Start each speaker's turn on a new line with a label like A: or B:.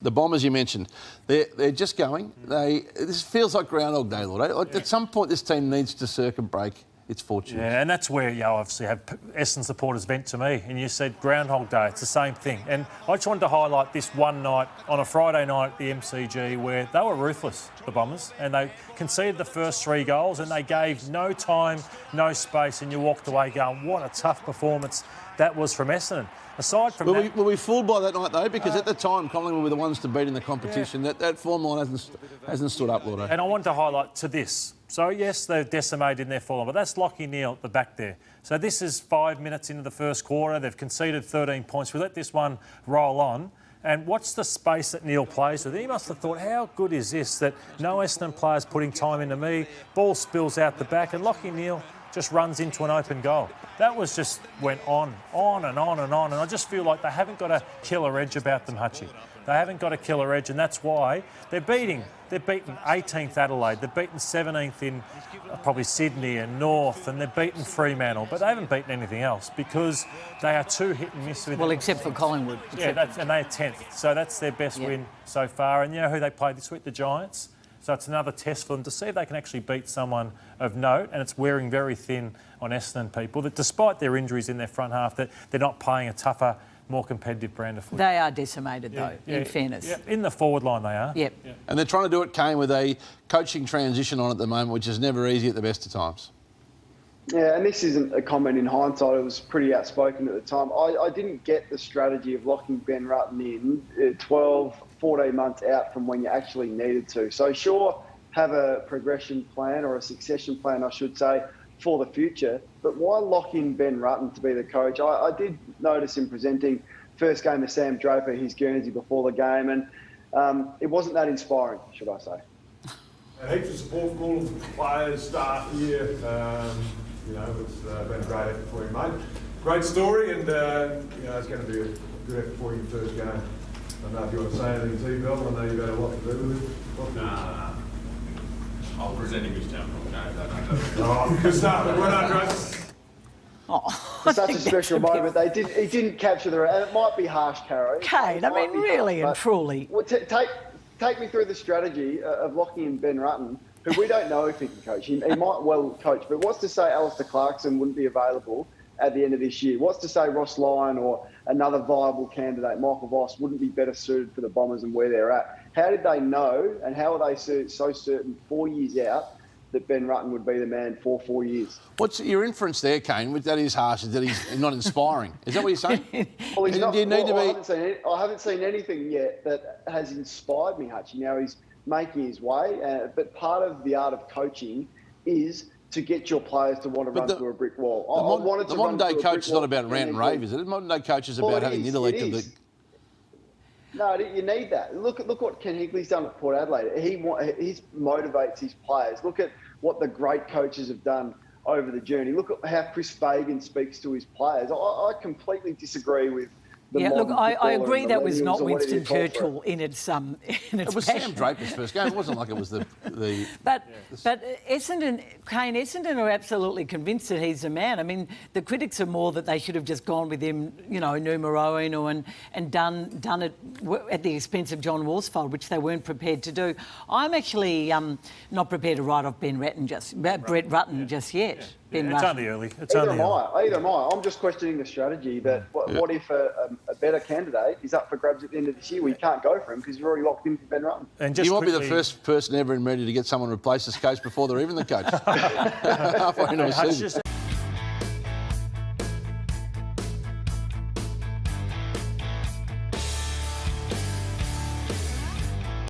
A: The Bombers you mentioned, they're just going. This feels like Groundhog Day, Lord. Like at some point, this team needs to circumbrake its fortunes.
B: Yeah, and that's where you obviously have Essendon supporters vent to me, and you said Groundhog Day. It's the same thing. And I just wanted to highlight this one night on a Friday night at the MCG where they were ruthless, the Bombers, and they conceded the first 3 goals and they gave no time, no space, and you walked away going, what a tough performance that was from Essendon. Aside from that...
A: Were we fooled by that night, though? Because at the time, Collingwood were the ones to beat in the competition. Yeah. That form line hasn't stood up, Lordo.
B: And I wanted to highlight to this. So, yes, they've decimated in their form, but that's Lachie Neale at the back there. So this is 5 minutes into the first quarter. They've conceded 13 points. We let this one roll on. And watch the space that Neale plays with. He must have thought, how good is this, that no Essendon player's putting time into me, ball spills out the back, and Lachie Neale just runs into an open goal. That was just went on and on and on. And I just feel like they haven't got a killer edge about them, Hutchie. They haven't got a killer edge, and that's why they're beaten 18th Adelaide, they've beaten 17th in probably Sydney and North, and they've beaten Fremantle, but they haven't beaten anything else because they are too hit and miss with
C: except for Collingwood.
B: Yeah, and they're 10th, so that's their best win so far. And you know who they played this week? The Giants. So it's another test for them to see if they can actually beat someone of note, and it's wearing very thin on Essendon people that despite their injuries in their front half, that they're not playing a tougher, more competitive brand of football.
C: They are decimated, though, in fairness.
B: Yeah, in the forward line they are.
C: Yep.
B: Yeah.
A: And they're trying to do it, Kane, with a coaching transition on at the moment, which is never easy at the best of times.
D: Yeah, and this isn't a comment in hindsight. It was pretty outspoken at the time. I didn't get the strategy of locking Ben Rutten in 12, 14 months out from when you actually needed to. So sure, have a progression plan or a succession plan, I should say, for the future. But why lock in Ben Rutten to be the coach? I did notice him presenting first game of Sam Draper, his Guernsey before the game, and it wasn't that inspiring, should I say.
E: Heaps of support from all of the players, staff here. It's been a great effort for you, mate. Great story, and it's going to be a good effort for you first game. I don't know if you want to say anything to you, Bill. I know you've had a lot to do with it.
F: Nah. I'll present him his town from
E: Oh, good stuff. Well done, Russ.
D: It's such a special moment. He didn't capture and it might be harsh, Caro.
C: Kane, I mean, really and truly.
D: Well, take me through the strategy of locking in Ben Rutten, who we don't know if he can coach. He might well coach, but what's to say Alistair Clarkson wouldn't be available at the end of this year? What's to say Ross Lyon or another viable candidate, Michael Voss, wouldn't be better suited for the Bombers and where they're at? How did they know, and how are they so certain 4 years out that Ben Rutten would be the man for 4 years?
A: What's your inference there, Kane? That is harsh, is that he's not inspiring. Is that what you're saying?
D: Well, he's not.
A: Do you need to be...
D: I haven't seen anything yet that has inspired me, Hutchie. Now he's making his way, but part of the art of coaching is to get your players to want to run through a brick wall.
A: The modern-day coach is not about rant and rave, is it? The modern-day coach is about having the intellect of the...
D: No, you need that. Look what Ken Higley's done at Port Adelaide. He motivates his players. Look at what the great coaches have done over the journey. Look at how Chris Fagan speaks to his players. I completely disagree with the modern
C: I agree that was not Winston Churchill
A: in its It was
C: passion.
A: Sam Draper's first game. It wasn't like it was the
C: But Essendon, Kane, Essendon are absolutely convinced that he's the man. I mean, the critics are more that they should have just gone with him, numero uno, and done it at the expense of John Worsfold, which they weren't prepared to do. I'm actually not prepared to write off Brett Ratten just yet.
B: It's only early.
D: Either am I. I'm just questioning the strategy that what if a better candidate is up for grabs at the end of this year? We can't go for him because you've already locked in for Ben Rutten.
A: And you might be the first person ever in media to get someone replace this coach before they're even the coach. Halfway into a season.